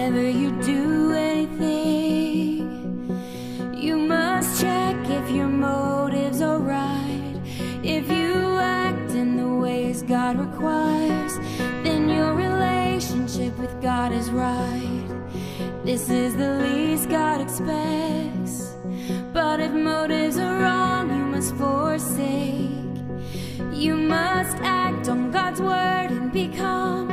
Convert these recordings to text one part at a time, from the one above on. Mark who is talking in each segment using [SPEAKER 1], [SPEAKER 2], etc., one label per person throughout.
[SPEAKER 1] Whenever you do anything, you must check if your motives are right. If you act in the ways God requires, then your relationship with God is right. This is the least God expects. But if motives are wrong, you must forsake. You must act on God's word and become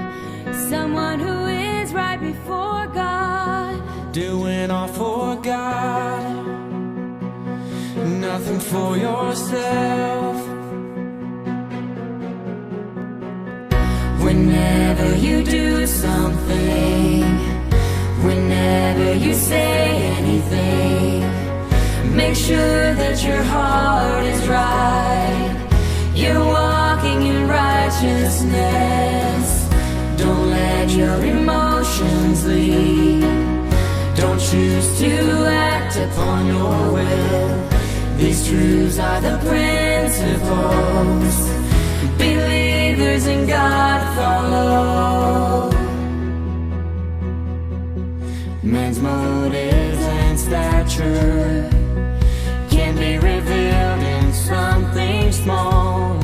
[SPEAKER 1] someone who is right before God.
[SPEAKER 2] Doing all for God, nothing for yourself.
[SPEAKER 1] Whenever you do something, whenever you say anything, make sure that your heart is right. You're walking in righteousness. Don't let your emotions lead. Don't choose to act upon your will. These truths are the principles believers in God follow. Man's motives and stature can be revealed in something small.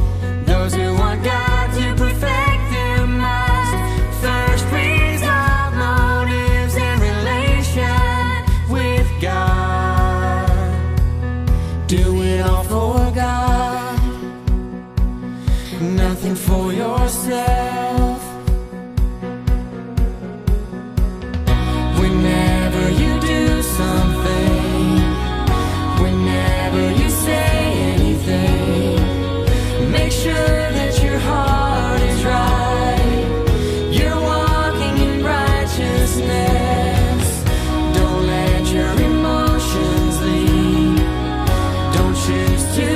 [SPEAKER 1] Those who want God to perfect them must first resolve motives and relation with God.
[SPEAKER 2] Do it all for God, nothing for yourself. Whenever you do something, whenever you say anything, make sure that your heart is right. You're walking in righteousness. Don't let your emotions lead. Don't choose to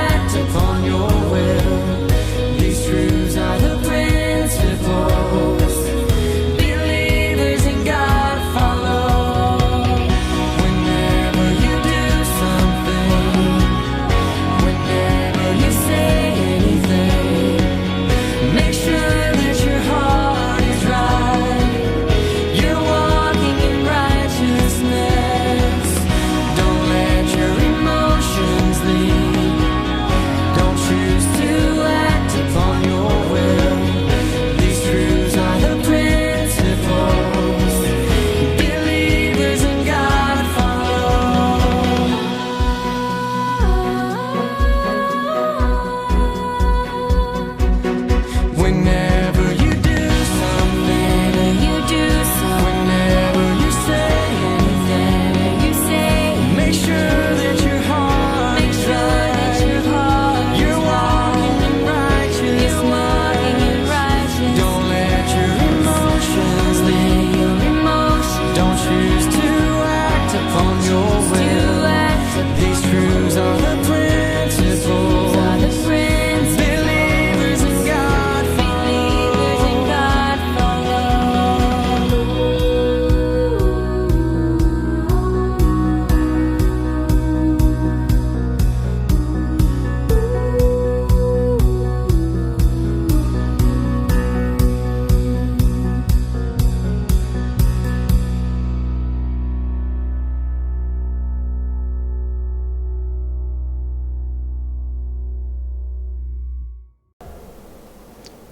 [SPEAKER 2] act upon your will. These truths are the principles believers in God follow. Whenever you do something, whenever you say anything, make sure that your heart is right. You're walking in righteousness. Don't let your emotions lead. Don't choose to act upon your will. These truths are the principles believers in God follow. Whenever you do something, whenever you say anything, make sure that your heart is right. You're walking in righteousness. Don't let your emotions lead. Don't choose to act upon your will. These truths are the principles believers in God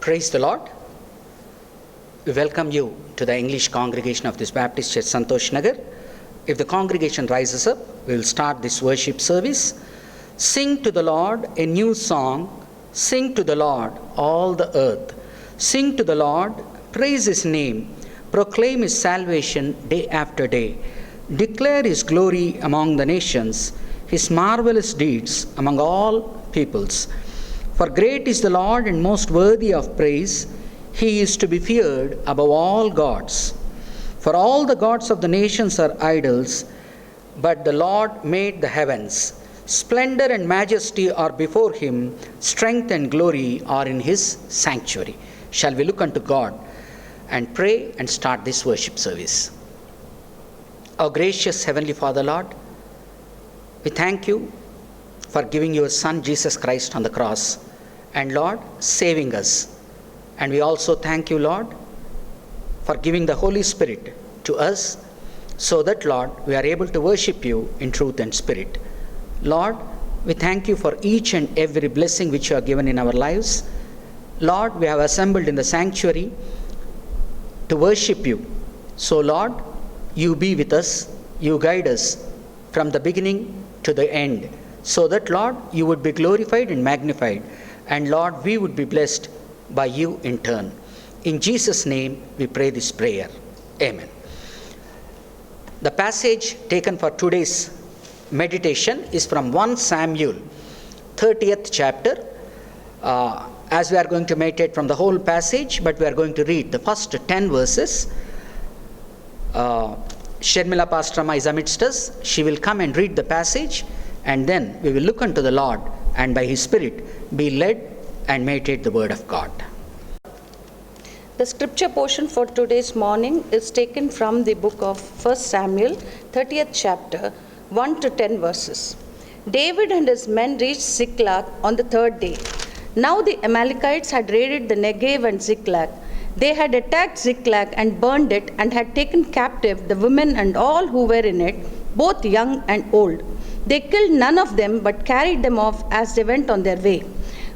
[SPEAKER 3] Praise the Lord. We welcome you to the English congregation of this Baptist Church, Santosh Nagar. If the congregation rises up, we will start this worship service. Sing to the Lord a new song. Sing to the Lord, all the earth. Sing to the Lord, praise His name. Proclaim His salvation day after day. Declare His glory among the nations, His marvelous deeds among all peoples. For great is the Lord and most worthy of praise. He is to be feared above all gods. For all the gods of the nations are idols, but the Lord made the heavens. Splendor and majesty are before Him. Strength and glory are in His sanctuary. Shall we look unto God and pray and start this worship service? Our gracious Heavenly Father, Lord, we thank You for giving Your Son Jesus Christ on the cross and, Lord, saving us. And we also thank You, Lord, for giving the Holy Spirit to us, so that, Lord, we are able to worship you in truth and spirit. Lord, we thank you for each and every blessing which you have given in our lives. Lord, we have assembled in the sanctuary to worship you. So, Lord, you be with us, you guide us from the beginning to the end, so that, Lord, you would be glorified and magnified, and Lord, we would be blessed by you in turn. In Jesus' name we pray this prayer. Amen. The passage taken for today's meditation is from 1 Samuel, 30th chapter. As we are going to meditate from the whole passage, but we are going to read the first 10 verses. Sharmila Pastrama is amidst us. She will come and read the passage, and then we will look unto the Lord and by His Spirit be led and meditate the Word of God.
[SPEAKER 4] The scripture portion for today's morning is taken from the book of 1 Samuel, 30th chapter, 1 to 10 verses. David and his men reached Ziklag on the third day. Now the Amalekites had raided the Negev and Ziklag. They had attacked Ziklag and burned it, and had taken captive the women and all who were in it, both young and old. They killed none of them, but carried them off as they went on their way.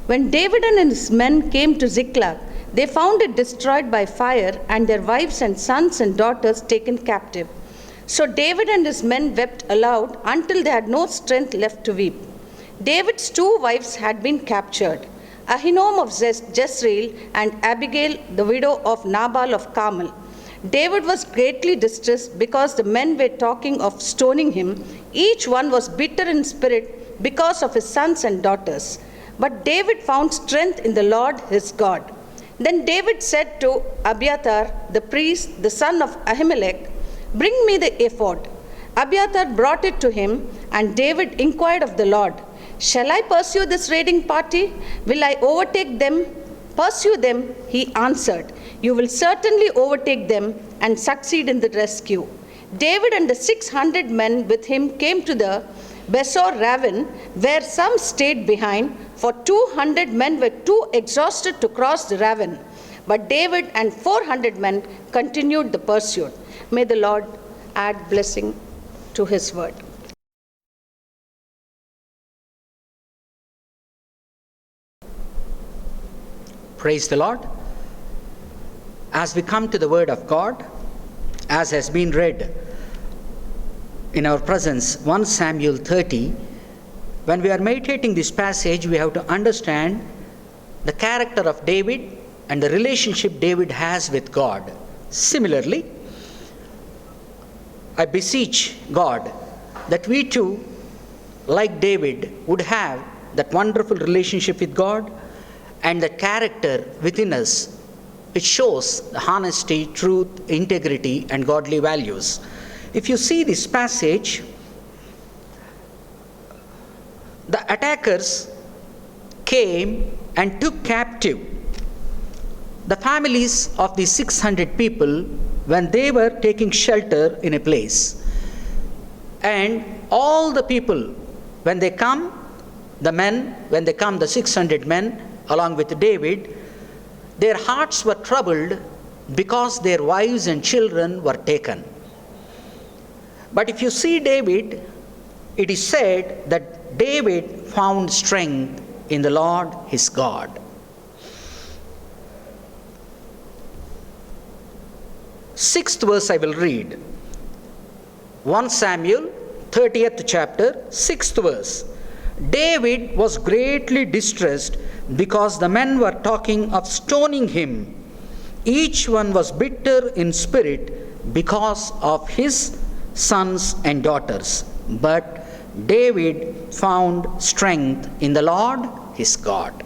[SPEAKER 4] When David and his men came to Ziklag, they found it destroyed by fire, and their wives and sons and daughters taken captive. So David and his men wept aloud until they had no strength left to weep. David's 2 wives had been captured, Ahinoam of Jezreel and Abigail, the widow of Nabal of Carmel. David was greatly distressed because the men were talking of stoning him. Each one was bitter in spirit because of his sons and daughters. But David found strength in the Lord his God. Then David said to Abiathar, the priest, the son of Ahimelech, "Bring me the ephod." Abiathar brought it to him, and David inquired of the Lord, "Shall I pursue this raiding party? Will I overtake them?" "Pursue them," he answered. "You will certainly overtake them and succeed in the rescue." David and the 600 men with him came to the Besor ravine, where some stayed behind, for 200 men were too exhausted to cross the ravine. But David and 400 men continued the pursuit. May the Lord add blessing to his word.
[SPEAKER 3] Praise the Lord. As we come to the Word of God, as has been read in our presence, 1 Samuel 30, when we are meditating this passage, we have to understand the character of David and the relationship David has with God. Similarly, I beseech God that we too, like David, would have that wonderful relationship with God and the character within us which shows the honesty, truth, integrity, and godly values. If you see this passage, the attackers came and took captive the families of the 600 people when they were taking shelter in a place. And all the people, when they come, the 600 men along with David, their hearts were troubled because their wives and children were taken. But if you see David, it is said that David found strength in the Lord his God. Sixth verse I will read. 1 Samuel, 30th chapter, 6th verse. David was greatly distressed because the men were talking of stoning him. Each one was bitter in spirit because of his sons and daughters. But David found strength in the Lord his God.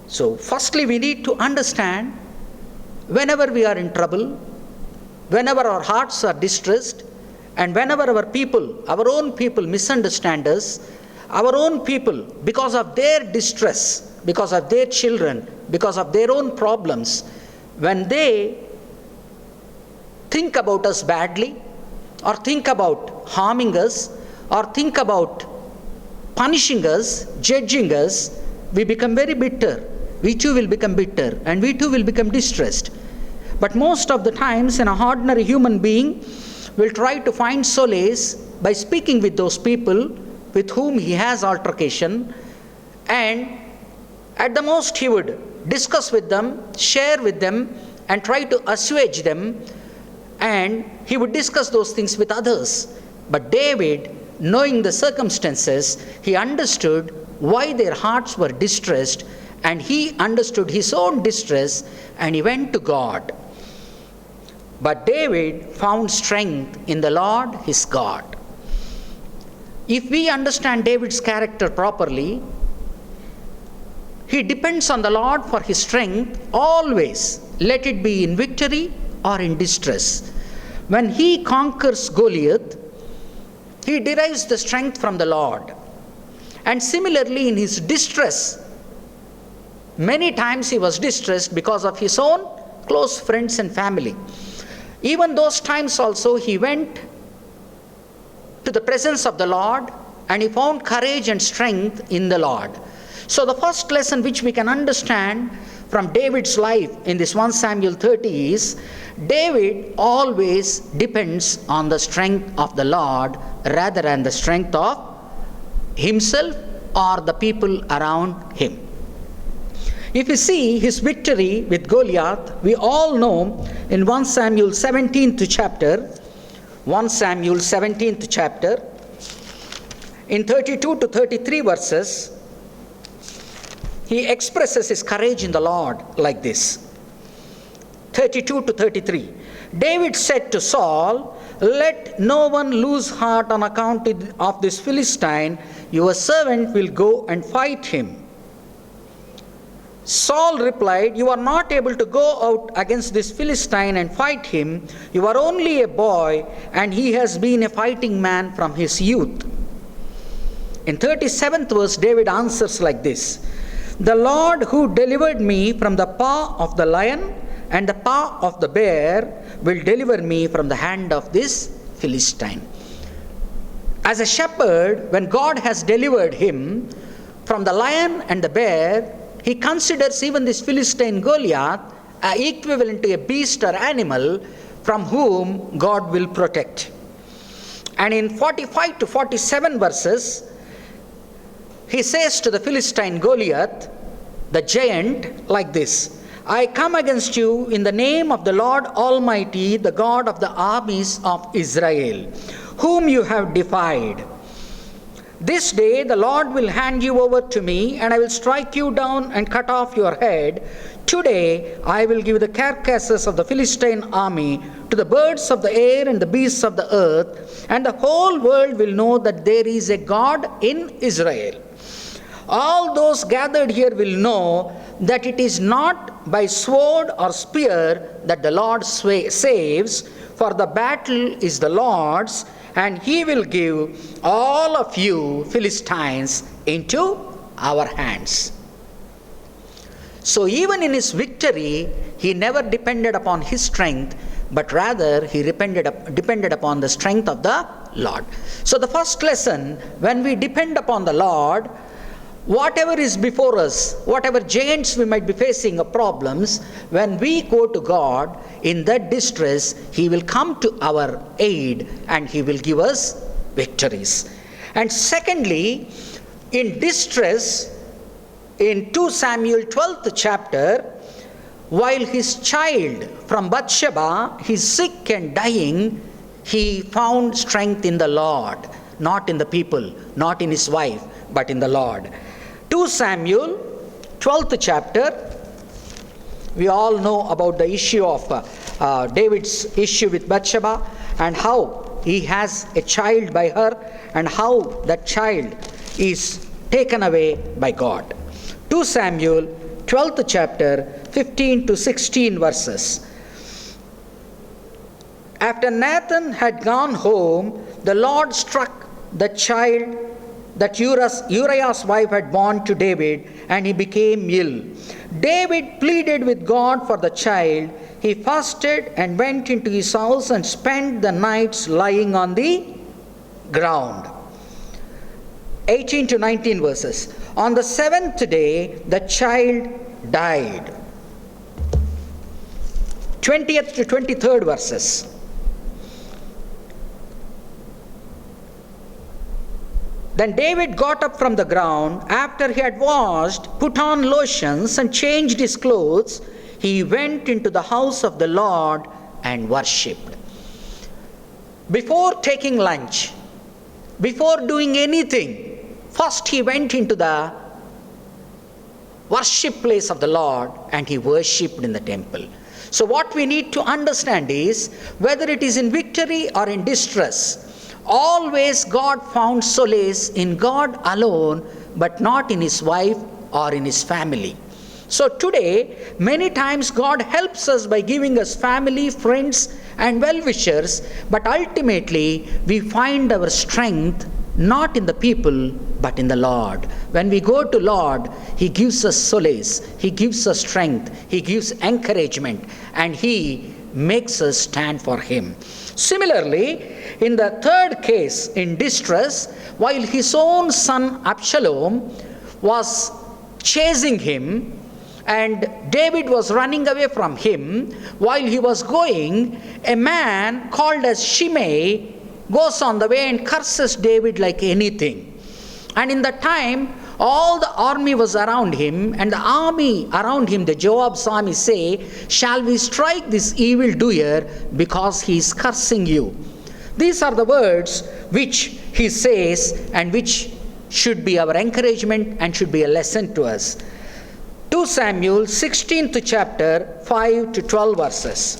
[SPEAKER 3] So firstly, we need to understand, whenever we are in trouble, whenever our hearts are distressed, and whenever our own people misunderstand us, our own people, because of their distress, because of their children, because of their own problems, when they think about us badly, or think about harming us, or think about punishing us, judging us, we become very bitter. We too will become bitter, and we too will become distressed. But most of the times, an ordinary human being will try to find solace by speaking with those people with whom he has altercation, and at the most he would discuss with them, share with them, and try to assuage them, and he would discuss those things with others. But David, knowing the circumstances, he understood why their hearts were distressed, and he understood his own distress, and he went to God. But David found strength in the Lord his God. If we understand David's character properly, he depends on the Lord for his strength always, let it be in victory or in distress. When he conquers Goliath, he derives the strength from the Lord. And similarly, in his distress, many times he was distressed because of his own close friends and family. Even those times also, he went to the presence of the Lord, and he found courage and strength in the Lord. So the first lesson which we can understand from David's life in this 1 Samuel 30 is, David always depends on the strength of the Lord rather than the strength of himself or the people around him. If you see his victory with Goliath, we all know in 1 Samuel 17th chapter, 1 Samuel 17th chapter, in 32 to 33 verses, he expresses his courage in the Lord like this. 32 to 33. David said to Saul, "Let no one lose heart on account of this Philistine. Your servant will go and fight him." Saul replied, "You are not able to go out against this Philistine and fight him. You are only a boy, and he has been a fighting man from his youth." In 37th verse, David answers like this: "The Lord who delivered me from the paw of the lion and the paw of the bear will deliver me from the hand of this Philistine." As a shepherd, when God has delivered him from the lion and the bear, he considers even this Philistine Goliath equivalent to a beast or animal from whom God will protect. And in 45 to 47 verses, he says to the Philistine Goliath, the giant, like this: "I come against you in the name of the Lord Almighty, the God of the armies of Israel, whom you have defied. This day the Lord will hand you over to me, and I will strike you down and cut off your head. Today I will give the carcasses of the Philistine army to the birds of the air and the beasts of the earth, and the whole world will know that there is a God in Israel. All those gathered here will know that it is not by sword or spear that the Lord saves, for the battle is the Lord's, and he will give all of you Philistines into our hands." So even in his victory, he never depended upon his strength, but rather he depended upon the strength of the Lord. So the first lesson, when we depend upon the Lord, whatever is before us, whatever giants we might be facing or problems, when we go to God in that distress, he will come to our aid and he will give us victories. And secondly, in distress, in 2 Samuel 12th chapter, while his child from Bathsheba is sick and dying, he found strength in the Lord, not in the people, not in his wife, but in the Lord. 2 Samuel 12th chapter, we all know about the issue of David's issue with Bathsheba, and how he has a child by her, and how that child is taken away by God. 2 Samuel 12th chapter, 15 to 16 verses. After Nathan had gone home, the Lord struck the child that Uriah's wife had born to David, and he became ill. David pleaded with God for the child. He fasted and went into his house and spent the nights lying on the ground. 18 to 19 verses. On the 7th day, the child died. 20th to 23rd verses. Then David got up from the ground after he had washed, put on lotions, and changed his clothes. He went into the house of the Lord and worshipped. Before taking lunch, before doing anything, first he went into the worship place of the Lord and he worshipped in the temple. So what we need to understand is, whether it is in victory or in distress, always God found solace in God alone, but not in his wife or in his family. So today, many times God helps us by giving us family, friends, and well-wishers, but ultimately we find our strength not in the people, but in the Lord. When we go to Lord, he gives us solace, he gives us strength, he gives encouragement, and he makes us stand for him. Similarly, in the third case, in distress, while his own son Absalom was chasing him and David was running away from him, while he was going, a man called as Shimei goes on the way and curses David like anything. And in that time, all the army was around him, and the army around him, the Joab's army, say, "Shall we strike this evildoer because he is cursing you?" These are the words which he says and which should be our encouragement and should be a lesson to us. 2 Samuel 16th chapter 5 to 12 verses.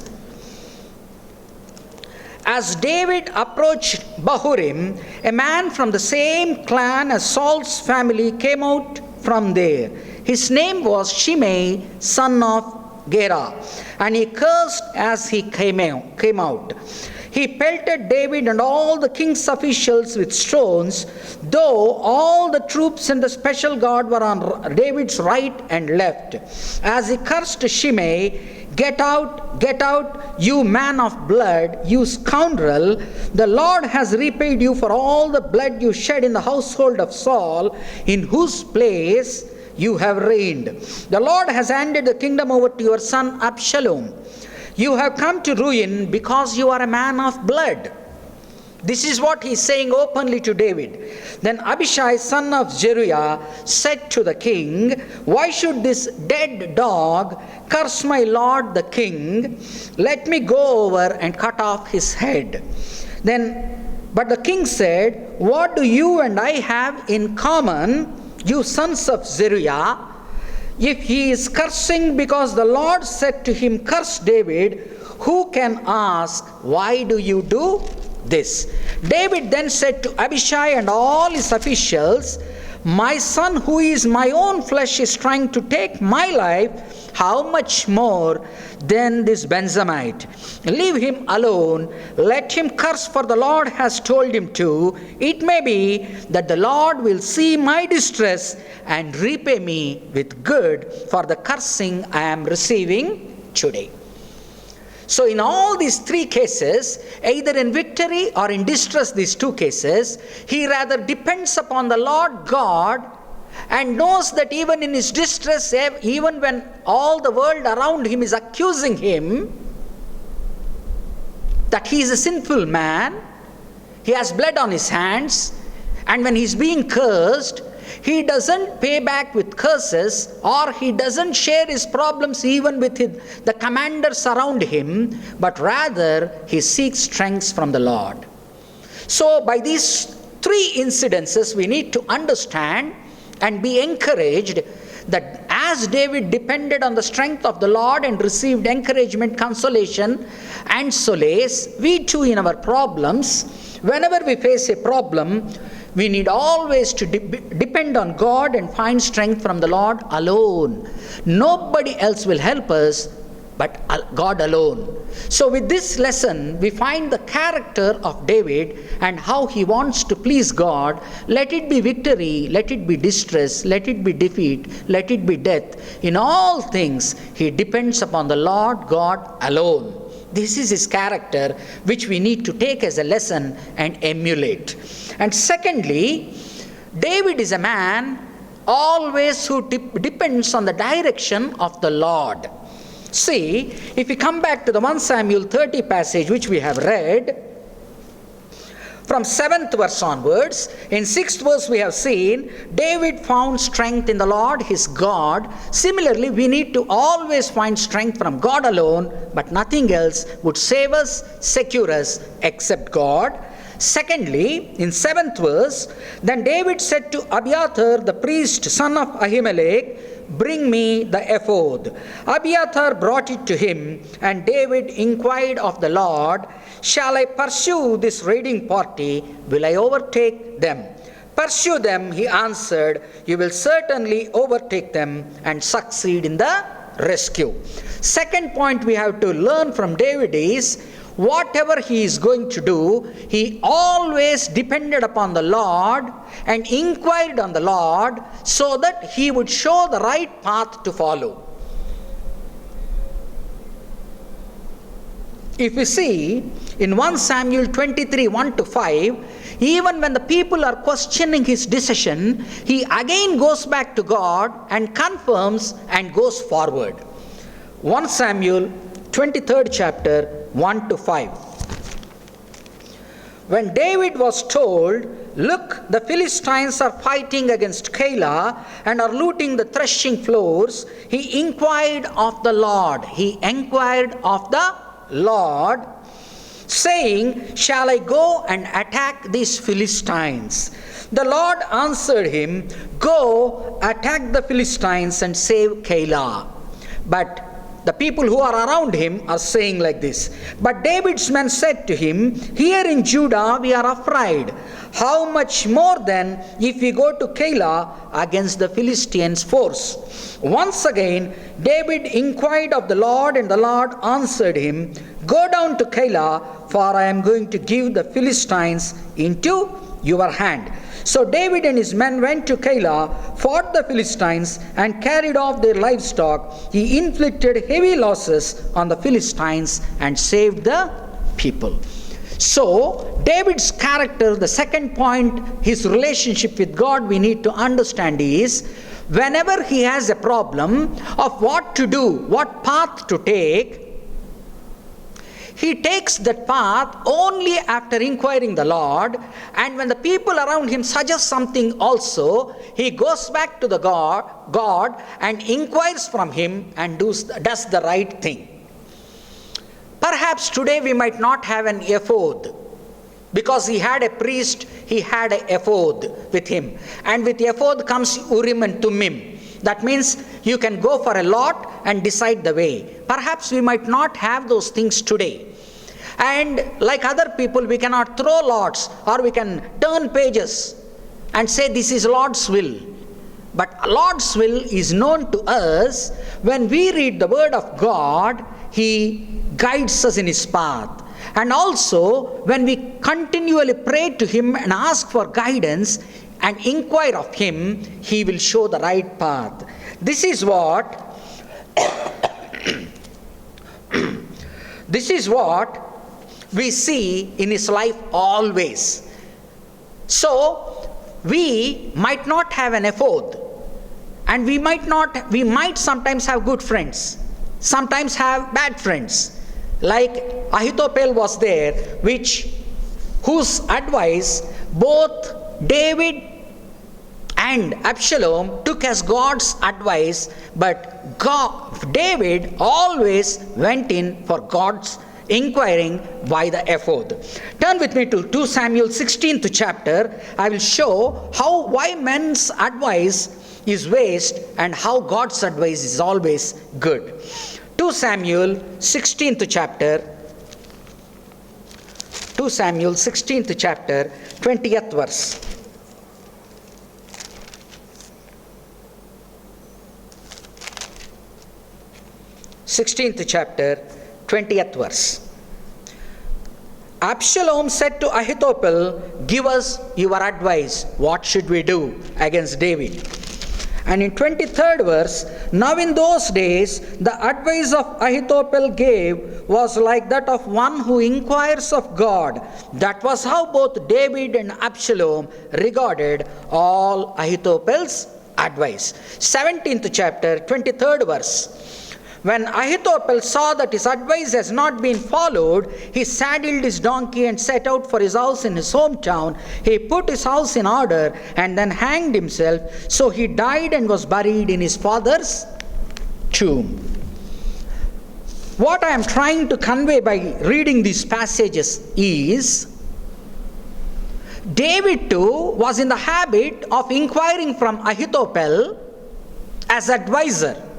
[SPEAKER 3] As David approached Bahurim, a man from the same clan as Saul's family came out from there. His name was Shimei, son of Gera, and he cursed as he came out. He pelted David and all the king's officials with stones, though all the troops and the special guard were on David's right and left. As he cursed Shimei, get out, you man of blood, you scoundrel. The Lord has repaid you for all the blood you shed in the household of Saul, in whose place you have reigned. The Lord has handed the kingdom over to your son Absalom. You have come to ruin because you are a man of blood. This is what he is saying openly to David. Then Abishai, son of Zeruiah, said to the king, "Why should this dead dog curse my lord the king? Let me go over and cut off his head." But the king said, "What do you and I have in common, you sons of Zeruiah? If he is cursing because the Lord said to him, 'Curse David,' who can ask, 'Why do you do this?'" David then said to Abishai and all his officials, "My son, who is my own flesh, is trying to take my life. How much more than this Benjamite? Leave him alone. Let him curse, for the Lord has told him to. It may be that the Lord will see my distress and repay me with good for the cursing I am receiving today." So in all these three cases, either in victory or in distress, these two cases, he rather depends upon the Lord God and knows that even in his distress, even when all the world around him is accusing him that he is a sinful man, he has blood on his hands, and when he's being cursed, he doesn't pay back with curses, or he doesn't share his problems even with the commanders around him, but rather he seeks strength from the Lord. So by these three incidences, we need to understand and be encouraged that as David depended on the strength of the Lord and received encouragement, consolation, and solace, we too in our problems, whenever we face a problem, we need always to depend on God and find strength from the Lord alone. Nobody else will help us but God alone. So with this lesson, we find the character of David and how he wants to please God. Let it be victory, let it be distress, let it be defeat, let it be death. In all things, he depends upon the Lord God alone. This is his character, which we need to take as a lesson and emulate. And secondly, David is a man always who depends on the direction of the Lord. See, if we come back to the 1 Samuel 30 passage which we have read, from 7th verse onwards, in 6th verse we have seen, David found strength in the Lord his God. Similarly, we need to always find strength from God alone, but nothing else would save us, secure us, except God. Secondly, in 7th verse, then David said to Abiathar, the priest, son of Ahimelech, bring me the ephod. Abiathar brought it to him, and David inquired of the Lord, shall I pursue this raiding party? Will I overtake them? Pursue them, he answered. You will certainly overtake them and succeed in the rescue. Second point we have to learn from David is, whatever he is going to do, he always depended upon the Lord and inquired on the Lord so that he would show the right path to follow. If we see in 1 Samuel 23, 1-5, even when the people are questioning his decision, he again goes back to God and confirms and goes forward. 1 Samuel 23rd chapter, 1-5. When David was told, look, the Philistines are fighting against Keilah and are looting the threshing floors, he inquired of the Lord. He inquired of the Lord, saying, shall I go and attack these Philistines? The Lord answered him, go, attack the Philistines and save Keilah. But the people who are around him are saying like this. But David's men said to him, here in Judah we are afraid. How much more then if we go to Keilah against the Philistines' force? Once again David inquired of the Lord, and the Lord answered him, go down to Keilah, for I am going to give the Philistines into your hand. So David and his men went to Keilah, fought the Philistines, and carried off their livestock. He inflicted heavy losses on the Philistines and saved the people. So David's character, the second point, his relationship with God, we need to understand is, whenever he has a problem of what to do, what path to take, he takes that path only after inquiring the Lord, and when the people around him suggest something also, he goes back to the God and inquires from him and does the right thing. Perhaps today we might not have an ephod, because he had a priest, he had an ephod with him, and with ephod comes Urim and Thummim. That means you can go for a lot and decide the way. Perhaps we might not have those things today. And like other people, we cannot throw lots, or we can turn pages and say this is Lord's will. But Lord's will is known to us when we read the word of God. He guides us in his path. And also when we continually pray to him and ask for guidance and inquire of him, he will show the right path. This is what we see in his life always. So we might not have an ephod, and we might sometimes have good friends, sometimes have bad friends. Like Ahithophel was there, whose advice both David and Absalom took as God's advice, but David always went in for God's inquiring by the ephod. Turn with me to 2 Samuel 16th chapter. I will show why men's advice is waste and how God's advice is always good. 2 Samuel 16th chapter. 2 Samuel 16th chapter, 20th verse. Chapter, 20th verse. Absalom said to Ahithophel, give us your advice. What should we do against David? And in 23rd verse, now in those days, the advice of Ahithophel gave was like that of one who inquires of God. That was how both David and Absalom regarded all Ahithophel's advice. 17th chapter, 23rd verse. When Ahithophel saw that his advice has not been followed, he saddled his donkey and set out for his house in his hometown. He put his house in order and then hanged himself. So he died and was buried in his father's tomb. What I am trying to convey by reading these passages is, David too was in the habit of inquiring from Ahithophel as advisor.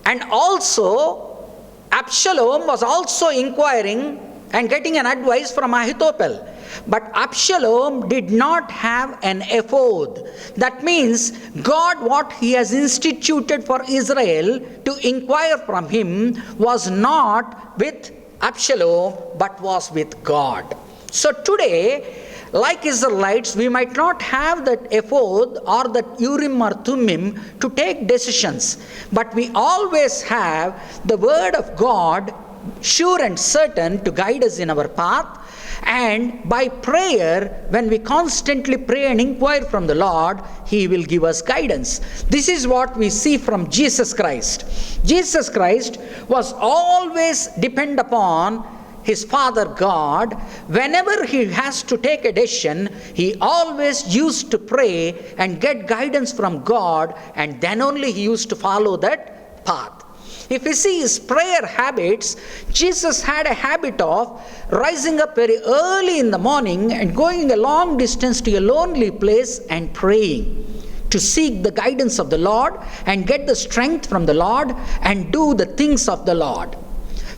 [SPEAKER 3] And also, Absalom was also inquiring and getting an advice from Ahithophel. But Absalom did not have an ephod. That means God, what he has instituted for Israel to inquire from him, was not with Absalom, but was with God. So today, like Israelites, we might not have that ephod or that Urim or Thummim to take decisions, but we always have the word of God, sure and certain, to guide us in our path. And by prayer, when we constantly pray and inquire from the Lord, he will give us guidance. This is what we see from Jesus Christ. Jesus Christ was always depend upon his Father God. Whenever he has to take a decision, he always used to pray and get guidance from God, and then only he used to follow that path. If you see his prayer habits, Jesus had a habit of rising up very early in the morning and going a long distance to a lonely place and praying, to seek the guidance of the Lord and get the strength from the Lord and do the things of the Lord.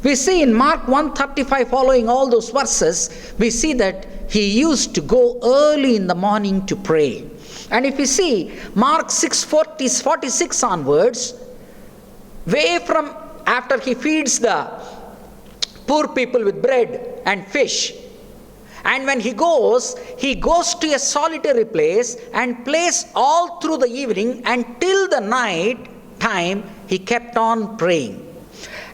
[SPEAKER 3] We see in Mark 1:35, following all those verses, we see that he used to go early in the morning to pray. And if you see Mark 6:46 onwards, way from after he feeds the poor people with bread and fish, and when he goes to a solitary place and plays all through the evening until the night time, he kept on praying.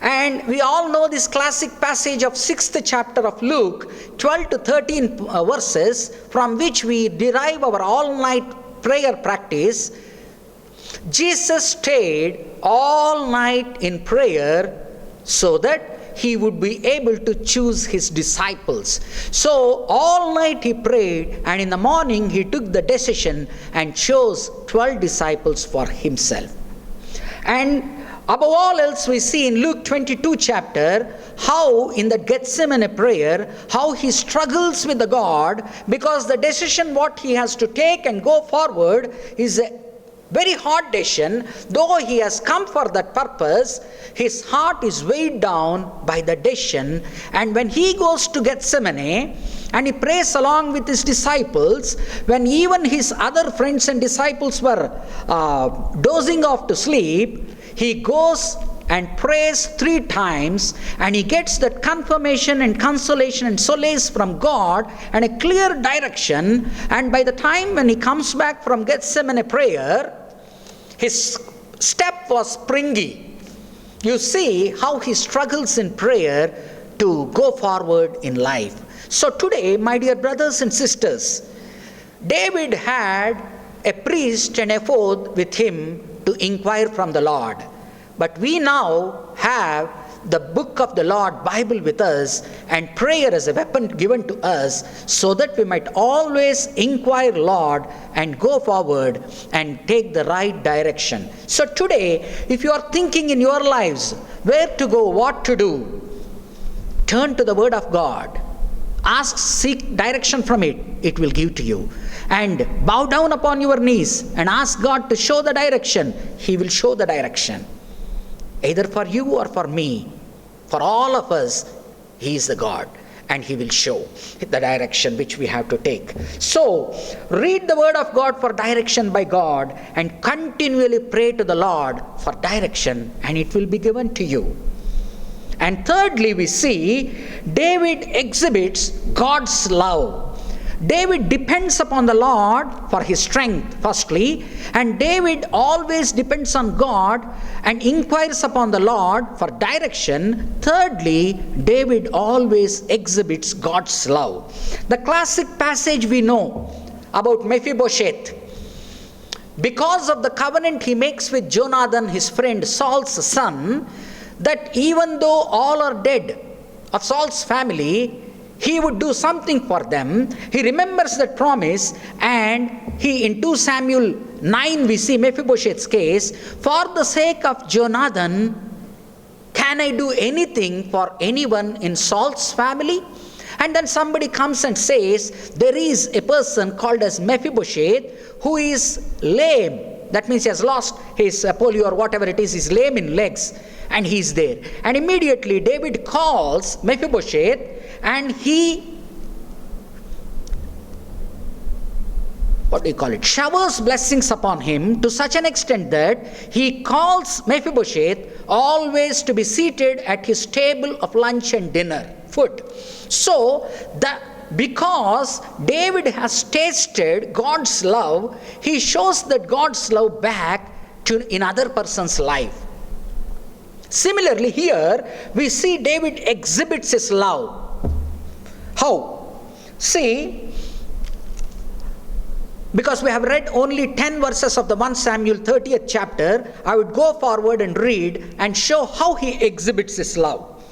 [SPEAKER 3] And we all know this classic passage of 6th chapter of Luke, 12 to 13 verses, from which we derive our all-night prayer practice. Jesus stayed all night in prayer so that he would be able to choose his disciples. So all night he prayed, and in the morning he took the decision and chose 12 disciples for himself. And above all else, we see in Luke 22 chapter how in the Gethsemane prayer, how he struggles with the God, because the decision what he has to take and go forward is a very hard decision. Though he has come for that purpose, his heart is weighed down by the decision. And when he goes to Gethsemane and he prays along with his disciples, when even his other friends and disciples were dozing off to sleep, he goes and prays 3 times, and he gets that confirmation and consolation and solace from God and a clear direction. And by the time when he comes back from Gethsemane prayer, his step was springy. You see how he struggles in prayer to go forward in life. So today, my dear brothers and sisters, David had a priest and ephod with him to inquire from the Lord. But we now have the book of the Lord, Bible, with us, and prayer as a weapon given to us, so that we might always inquire, Lord, and go forward and take the right direction. So today, if you are thinking in your lives where to go, what to do, turn to the Word of God. Ask, seek direction from it. It will give to you. And bow down upon your knees and ask God to show the direction. He will show the direction. Either for you or for me, for all of us, he is the God, and he will show the direction which we have to take. So, read the word of God for direction by God, and continually pray to the Lord for direction, and it will be given to you. And thirdly, we see David exhibits God's love. David depends upon the Lord for his strength, firstly, and David always depends on God and inquires upon the Lord for direction. Thirdly, David always exhibits God's love. The classic passage we know about Mephibosheth. because of the covenant he makes with Jonathan, his friend, Saul's son, that even though all are dead of Saul's family, he would do something for them. He remembers that promise, and he, in 2 Samuel 9, we see Mephibosheth's case. For the sake of Jonathan, can I do anything for anyone in Saul's family? And then somebody comes and says, there is a person called as Mephibosheth who is lame. That means he has lost his polio or whatever it is, he's lame in legs, and he's there. And immediately David calls Mephibosheth, and he, showers blessings upon him to such an extent that he calls Mephibosheth always to be seated at his table of lunch and dinner, food. So, because David has tasted God's love, he shows that God's love back in other person's life. Similarly, here we see David exhibits his love. How? See, because we have read only 10 verses of the 1 Samuel 30th chapter, I would go forward and read and show how he exhibits his love.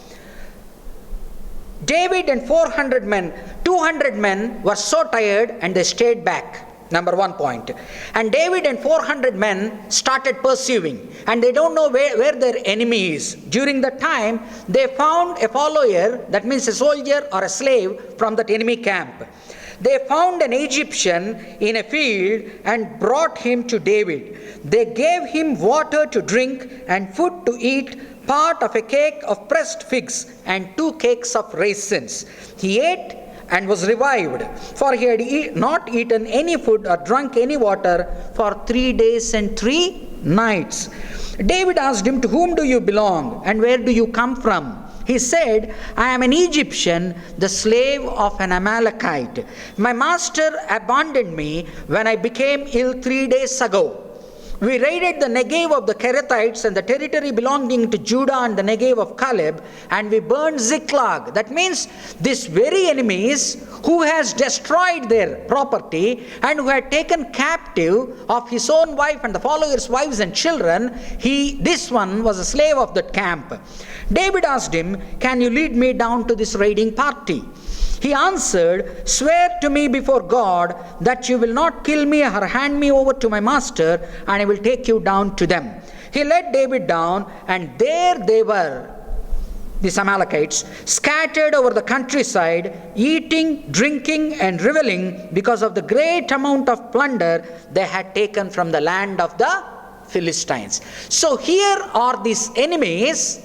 [SPEAKER 3] David and 400 men, 200 men were so tired and they stayed back. Number 1 point. And David and 400 men started pursuing, and they don't know where their enemy is. During that time, they found a follower, that means a soldier or a slave from that enemy camp. They found an Egyptian in a field and brought him to David. They gave him water to drink and food to eat, part of a cake of pressed figs and 2 cakes of raisins. He ate and was revived, for he had not eaten any food or drunk any water for 3 days and 3 nights. David asked him, to whom do you belong, and where do you come from? He said, I am an Egyptian, the slave of an Amalekite. My master abandoned me when I became ill 3 days ago. We raided the Negev of the Kerethites and the territory belonging to Judah and the Negev of Caleb, and we burned Ziklag. That means these very enemies who has destroyed their property and who had taken captive of his own wife and the followers' wives and children, this one was a slave of that camp. David asked him, can you lead me down to this raiding party? He answered, swear to me before God that you will not kill me or hand me over to my master, and I will take you down to them. He led David down, and there they were, these Amalekites, scattered over the countryside, eating, drinking, and reveling because of the great amount of plunder they had taken from the land of the Philistines. So here are these enemies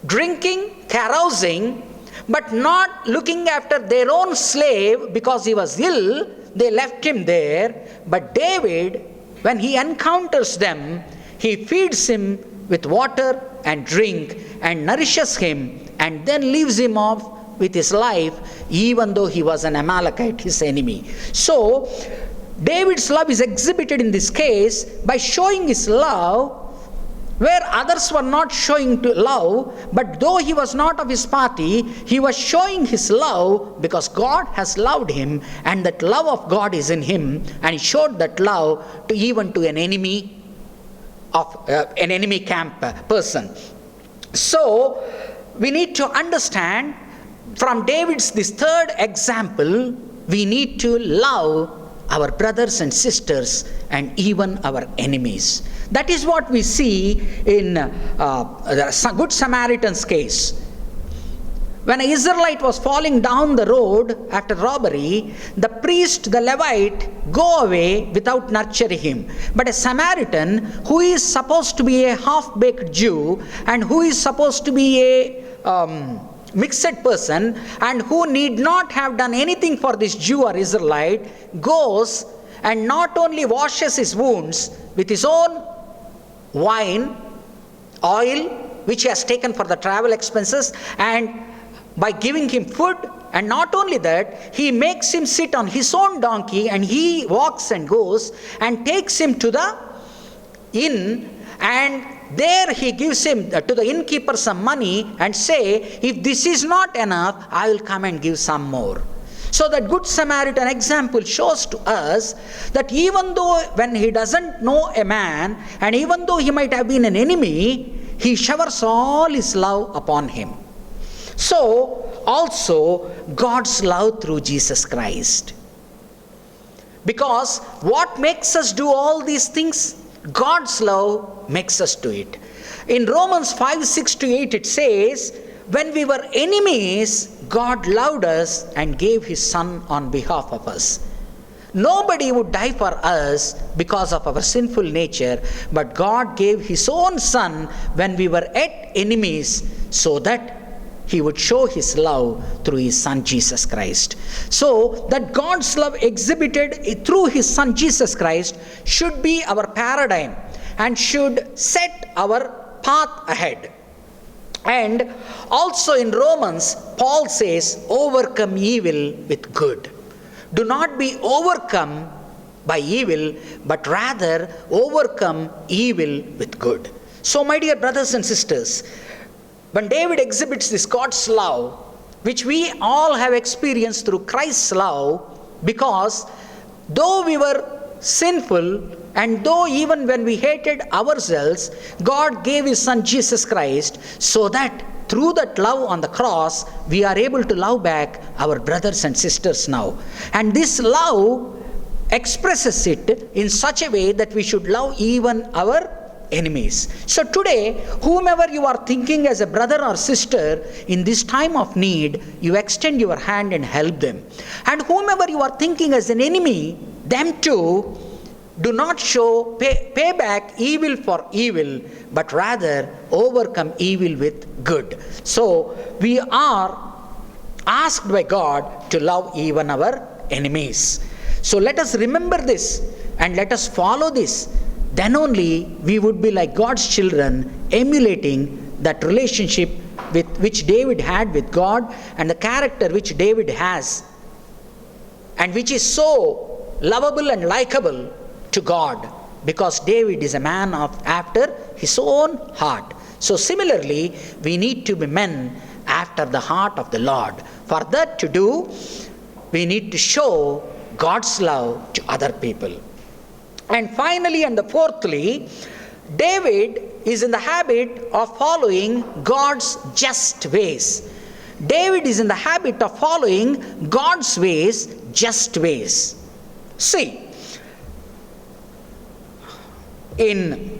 [SPEAKER 3] drinking, carousing, but not looking after their own slave because he was ill. They left him there. But David, when he encounters them, he feeds him with water and drink and nourishes him, and then leaves him off with his life, even though he was an Amalekite, his enemy. So David's love is exhibited in this case by showing his love where others were not showing love, but though he was not of his party, he was showing his love because God has loved him, and that love of God is in him, and he showed that love to even to an enemy of an enemy camp person. So we need to understand from David's this third example, we need to love our brothers and sisters and even our enemies. That is what we see in the Good Samaritan's case. When an Israelite was falling down the road after robbery, the priest, the Levite, go away without nurturing him. But a Samaritan, who is supposed to be a half-baked Jew and who is supposed to be a mixed person and who need not have done anything for this Jew or Israelite, goes and not only washes his wounds with his own wine, oil, which he has taken for the travel expenses, and by giving him food, and not only that, he makes him sit on his own donkey, and he walks and goes and takes him to the inn, and there he gives him to the innkeeper some money and say, if this is not enough, I will come and give some more. So that Good Samaritan example shows to us that even though when he doesn't know a man, and even though he might have been an enemy, he showers all his love upon him. So also God's love through Jesus Christ. Because what makes us do all these things? God's love makes us do it. In Romans 5:6-8 it says, when we were enemies, God loved us and gave his Son on behalf of us. Nobody would die for us because of our sinful nature, but God gave his own Son when we were yet enemies, so that he would show his love through his Son Jesus Christ. So that God's love exhibited through his Son Jesus Christ should be our paradigm and should set our path ahead. And also in Romans, Paul says, overcome evil with good. Do not be overcome by evil, but rather overcome evil with good. So my dear brothers and sisters, when David exhibits this God's love, which we all have experienced through Christ's love, because though we were sinful, and though even when we hated ourselves, God gave his Son Jesus Christ, so that through that love on the cross, we are able to love back our brothers and sisters now. And this love expresses it in such a way that we should love even our enemies. So today, whomever you are thinking as a brother or sister in this time of need, you extend your hand and help them. And whomever you are thinking as an enemy, them too, do not pay back evil for evil, but rather overcome evil with good. So we are asked by God to love even our enemies. So let us remember this and let us follow this. Then only we would be like God's children, emulating that relationship with which David had with God, and the character which David has, and which is so lovable and likable to God, because David is a man after his own heart. So similarly, we need to be men after the heart of the Lord. For that to do, we need to show God's love to other people. And finally, and fourthly, David is in the habit of following God's just ways. David is in the habit of following God's ways, just ways. See, in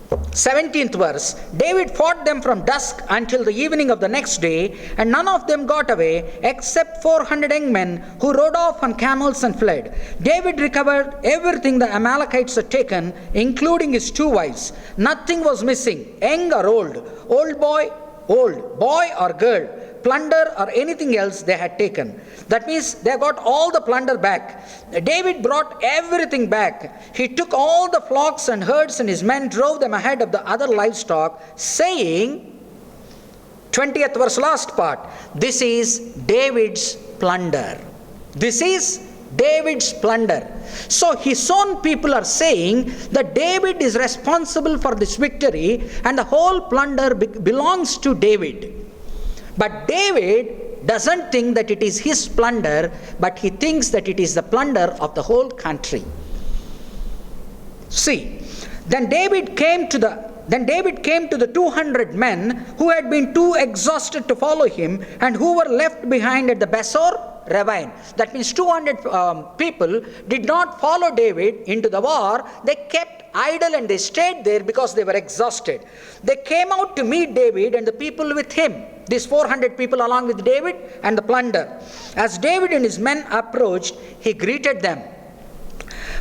[SPEAKER 3] 17th verse, David fought them from dusk until the evening of the next day, and none of them got away except 400 young men who rode off on camels and fled. David recovered everything the Amalekites had taken, including his 2 wives. Nothing was missing, young or old boy or girl, plunder or anything else they had taken. That means they got all the plunder back. David brought everything back. He took all the flocks and herds, and his men drove them ahead of the other livestock, saying, 20th verse, last part, this is David's plunder. This is David's plunder. So his own people are saying that David is responsible for this victory, and the whole plunder belongs to David. But David doesn't think that it is his plunder, but he thinks that it is the plunder of the whole country. See, then David came to the 200 men who had been too exhausted to follow him, and who were left behind at the Besor ravine. That means 200 people did not follow David into the war. They kept idle and they stayed there because they were exhausted. They came out to meet David and the people with him, these 400 people along with David and the plunder. As David and his men approached, he greeted them.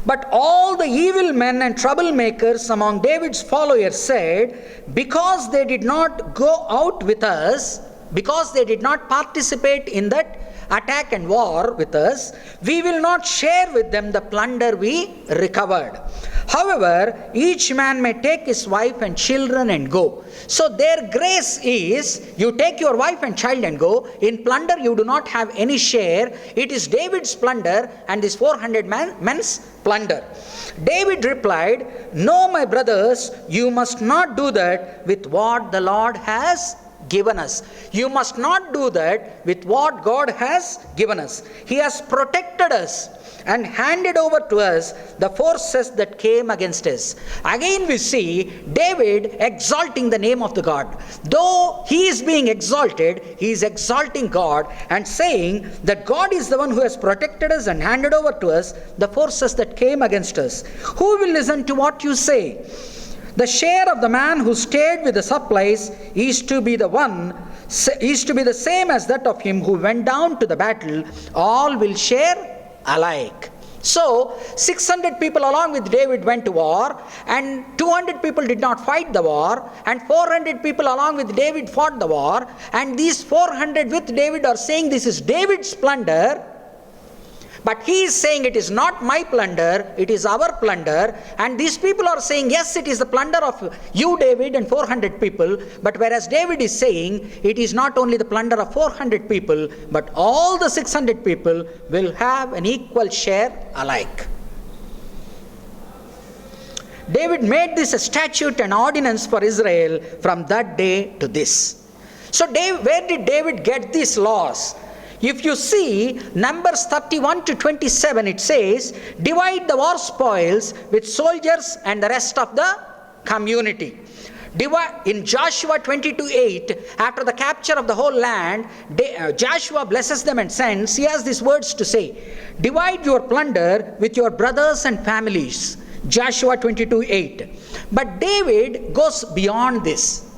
[SPEAKER 3] But all the evil men and troublemakers among David's followers said, because they did not go out with us, because they did not participate in that attack and war with us, we will not share with them the plunder we recovered. However, each man may take his wife and children and go. So their grace is, you take your wife and child and go. In plunder you do not have any share. It is David's plunder and this 400 men's plunder. David replied, no, my brothers, you must not do that with what the Lord has given us. You must not do that with what God has given us. He has protected us and handed over to us the forces that came against us. Again we see David exalting the name of the God. Though he is being exalted, he is exalting God and saying that God is the one who has protected us and handed over to us the forces that came against us. Who will listen to what you say? The share of the man who stayed with the supplies is to be the same as that of him who went down to the battle. All will share alike. So 600 people along with David went to war, and 200 people did not fight the war, and 400 people along with David fought the war, and these 400 with David are saying this is David's plunder. But he is saying it is not my plunder, it is our plunder. And these people are saying, yes, it is the plunder of you, David, and 400 people. But whereas David is saying, it is not only the plunder of 400 people, but all the 600 people will have an equal share alike. David made this a statute and ordinance for Israel from that day to this. So where did David get these laws? If you see Numbers 31 to 27, it says, divide the war spoils with soldiers and the rest of the community. In Joshua 22:8, after the capture of the whole land, Joshua blesses them and sends, he has these words to say, divide your plunder with your brothers and families. Joshua 22:8. But David goes beyond this.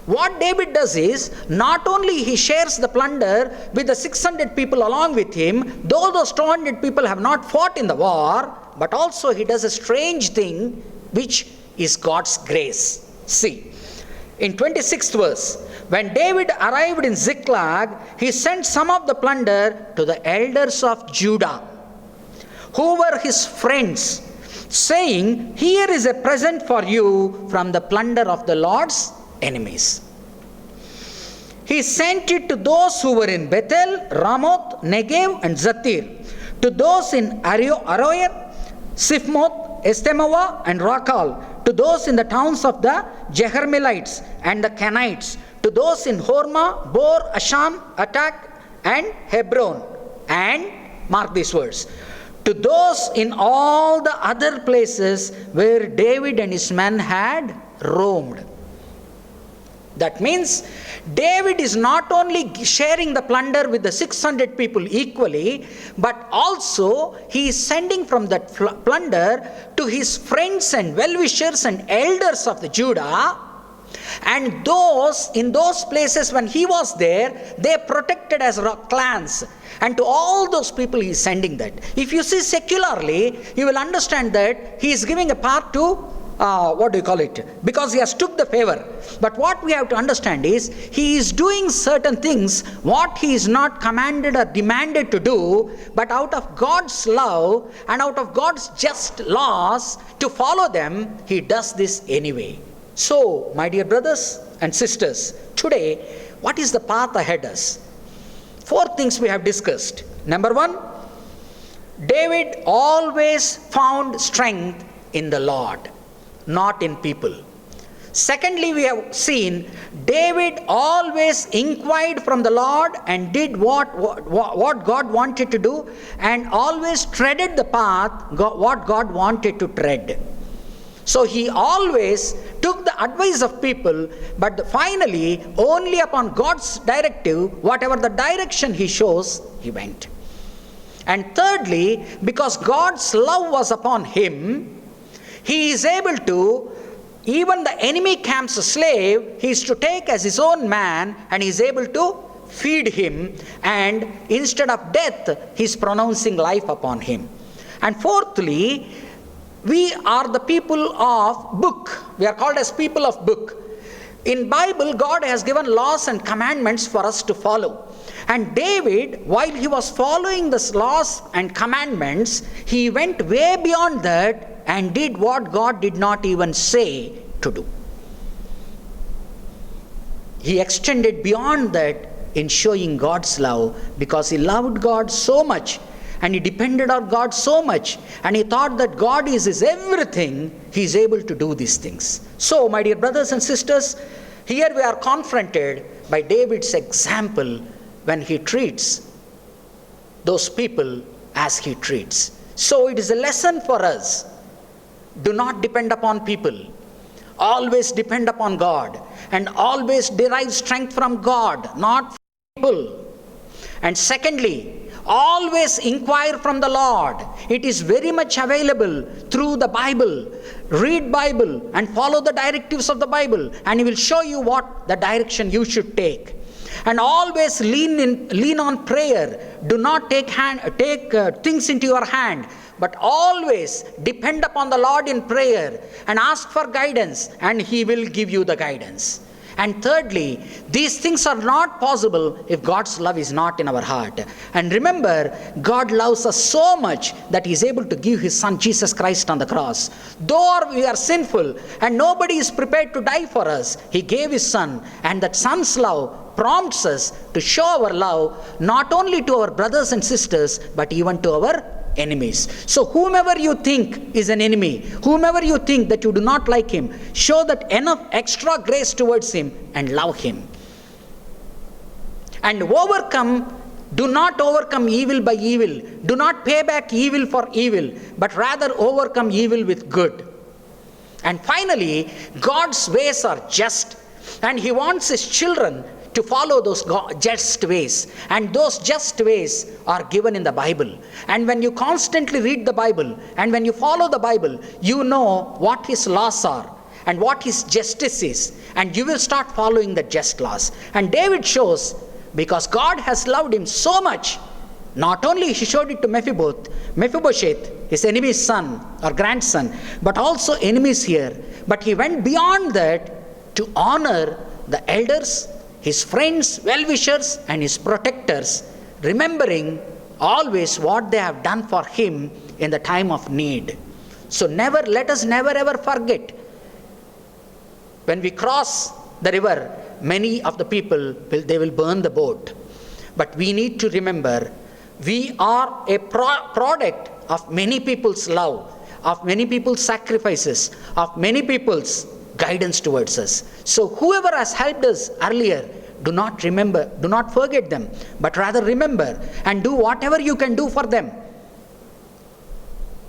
[SPEAKER 3] What David does is, not only he shares the plunder with the 600 people along with him, though those 200 people have not fought in the war, but also he does a strange thing, which is God's grace. See, in 26th verse, when David arrived in Ziklag, he sent some of the plunder to the elders of Judah, who were his friends, saying, here is a present for you from the plunder of the Lord's enemies. He sent it to those who were in Bethel, Ramoth, Negev, and Zatir, to those in Aroer, Sifmoth, Eshtemoa, and Rakal, to those in the towns of the Jeharmelites and the Kenites, to those in Hormah, Bor, Asham, Atak, and Hebron. And, mark these words, to those in all the other places where David and his men had roamed. That means David is not only sharing the plunder with the 600 people equally, but also he is sending from that plunder to his friends and well-wishers and elders of the Judah. And those in those places when he was there, they protected as clans. And to all those people he is sending that. If you see secularly, you will understand that he is giving a part to because he has took the favor. But what we have to understand is, he is doing certain things what he is not commanded or demanded to do, but out of God's love and out of God's just laws to follow them, he does this anyway. So, my dear brothers and sisters, today, what is the path ahead us? 4 things we have discussed. Number 1, David always found strength in the Lord, not in people. Secondly, we have seen David always inquired from the Lord and did what God wanted to do, and always treaded the path what God wanted to tread. So he always took the advice of people, but finally only upon God's directive, whatever the direction he shows, he went. And thirdly, because God's love was upon him, he is able to, even the enemy camp's slave, he is to take as his own man, and he is able to feed him, and instead of death, he is pronouncing life upon him. And fourthly, we are the people of book. We are called as people of book. In Bible, God has given laws and commandments for us to follow. And David, while he was following these laws and commandments, he went way beyond that and did what God did not even say to do. He extended beyond that in showing God's love, because he loved God so much and he depended on God so much, and he thought that God is his everything. He is able to do these things. So, my dear brothers and sisters, Here we are confronted by David's example when he treats those people as he treats. So it is a lesson for us. Do not depend upon people. Always depend upon God, and always derive strength from God, not from people. And secondly, always inquire from the Lord. It is very much available through the Bible. Read Bible and follow the directives of the Bible, and He will show you what the direction you should take. And always lean on prayer. Do not take things into your hand, but always depend upon the Lord in prayer and ask for guidance, and He will give you the guidance. And thirdly, these things are not possible if God's love is not in our heart. And remember, God loves us so much that He is able to give His Son Jesus Christ on the cross. Though we are sinful and nobody is prepared to die for us, He gave His Son, and that Son's love prompts us to show our love not only to our brothers and sisters, but even to our enemies. So whomever you think is an enemy, whomever you think that you do not like him, show that enough extra grace towards him and love him. And do not overcome evil by evil. Do not pay back evil for evil, but rather overcome evil with good. And finally, God's ways are just, and He wants His children to follow those just ways. And those just ways are given in the Bible. And when you constantly read the Bible, and when you follow the Bible, you know what His laws are and what His justice is, and you will start following the just laws. And David shows, because God has loved him so much, not only He showed it to Mephibosheth, his enemy's son or grandson, but also enemies here. But He went beyond that to honor the elders, His friends, well-wishers, and His protectors, remembering always what they have done for Him in the time of need. So let us never ever forget. When we cross the river, many of the people will burn the boat. But we need to remember, we are a product of many people's love, of many people's sacrifices, of many people's guidance towards us. So whoever has helped us earlier, do not forget them, but rather remember and do whatever you can do for them.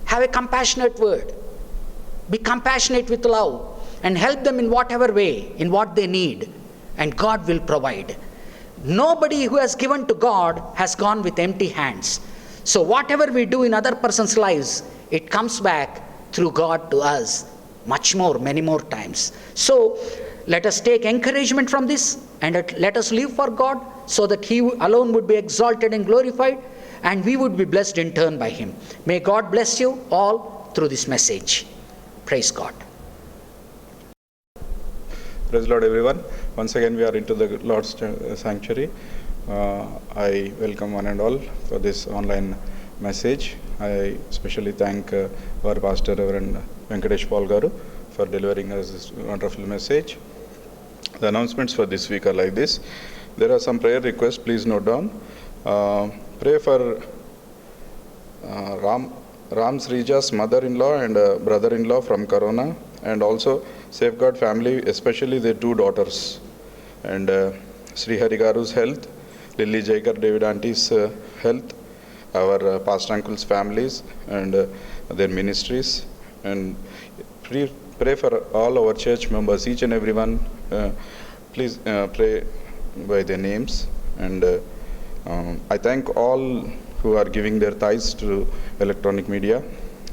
[SPEAKER 3] Have a compassionate word. Be compassionate with love and help them in whatever way, in what they need, and God will provide. Nobody who has given to God has gone with empty hands. So whatever we do in other person's lives, it comes back through God to us much more, many more times. So let us take encouragement from this, and let us live for God, so that He alone would be exalted and glorified, and we would be blessed in turn by Him. May God bless you all through this message. Praise God.
[SPEAKER 5] Praise Lord, everyone. Once again, we are into the Lord's sanctuary. I welcome one and all for this online message. I especially thank our pastor, Reverend Venkatesh Paul Garu, for delivering us this wonderful message. The announcements for this week are like this. There are some prayer requests, please note down. Pray for Ram Srija's mother-in-law and brother-in-law from Corona, and also safeguard family, especially their two daughters, and Sri Hari Garu's health, Lily Jaikar David Auntie's health, our pastor uncle's families and their ministries, and pray for all our church members, each and everyone. Please pray by their names. And I thank all who are giving their tithes to electronic media.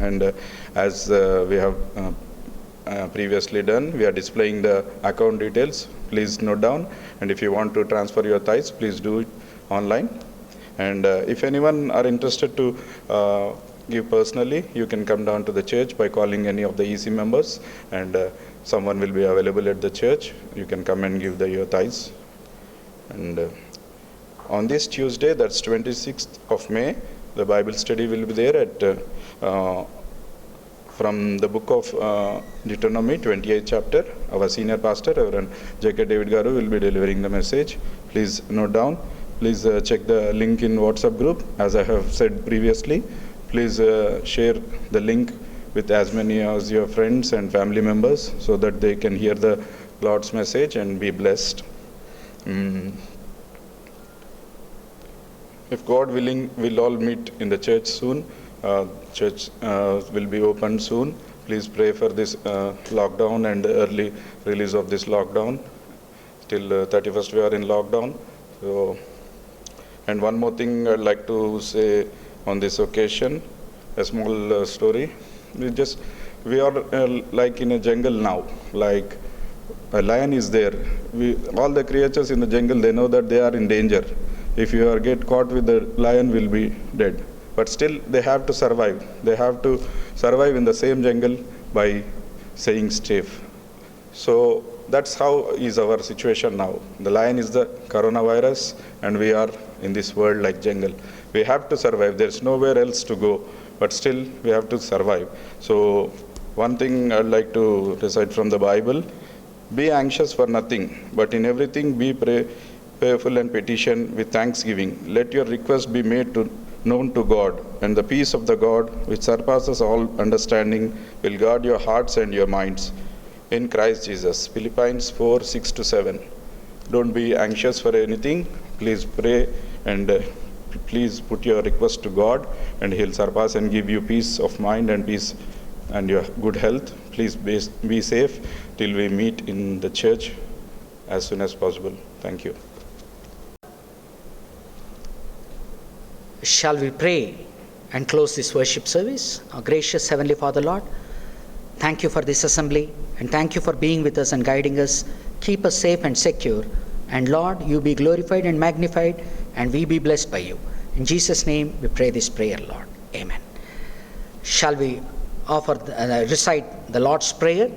[SPEAKER 5] And as we have previously done, we are displaying the account details. Please note down. And if you want to transfer your tithes, please do it online. And if anyone are interested to give personally, you can come down to the church by calling any of the EC members, and someone will be available at the church. You can come and give your tithes. And on this Tuesday, that's 26th of May, the Bible study will be there at from the book of Deuteronomy, 28th chapter. Our senior pastor, Reverend J.K. David Garu, will be delivering the message. Please note down. Please check the link in WhatsApp group. As I have said previously, please share the link with as many as your friends and family members, so that they can hear the Lord's message and be blessed. If God willing, we'll all meet in the church soon. Church will be open soon. Please pray for this lockdown and the early release of this lockdown. Till 31st we are in lockdown. So, and one more thing I'd like to say on this occasion, a small story. We are like in a jungle now, like a lion is there. All the creatures in the jungle, they know that they are in danger. If you get caught with the lion, will be dead. But still, they have to survive. They have to survive in the same jungle by staying safe. So that's how is our situation now. The lion is the coronavirus, and we are in this world like jungle. We have to survive. There's nowhere else to go, but still we have to survive. So one thing I'd like to recite from the Bible: be anxious for nothing, but in everything be prayerful and petition with thanksgiving. Let your request be made known to God, and the peace of the God, which surpasses all understanding, will guard your hearts and your minds in Christ Jesus. Philippians 4:6-7. Don't be anxious for anything. Please pray and please put your request to God, and He'll surpass and give you peace of mind and peace and your good health. Please be safe till we meet in the church as soon as possible. Thank you.
[SPEAKER 3] Shall we pray and close this worship service? Our gracious Heavenly Father, Lord, thank you for this assembly, and thank you for being with us and guiding us. Keep us safe and secure. And Lord, you be glorified and magnified, and we be blessed by you. In Jesus' name we pray this prayer, Lord. Amen. Shall we recite the Lord's Prayer?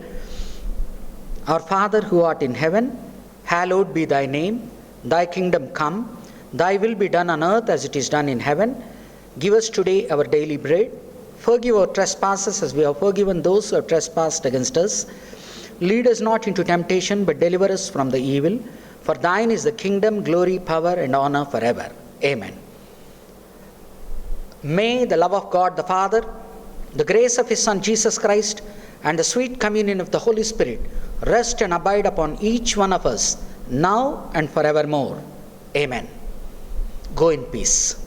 [SPEAKER 3] Our Father who art in heaven, hallowed be thy name. Thy kingdom come. Thy will be done on earth as it is done in heaven. Give us today our daily bread. Forgive our trespasses as we have forgiven those who have trespassed against us. Lead us not into temptation, but deliver us from the evil. For thine is the kingdom, glory, power, and honor forever. Amen. May the love of God the Father, the grace of His Son Jesus Christ, and the sweet communion of the Holy Spirit rest and abide upon each one of us, now and forevermore. Amen. Go in peace.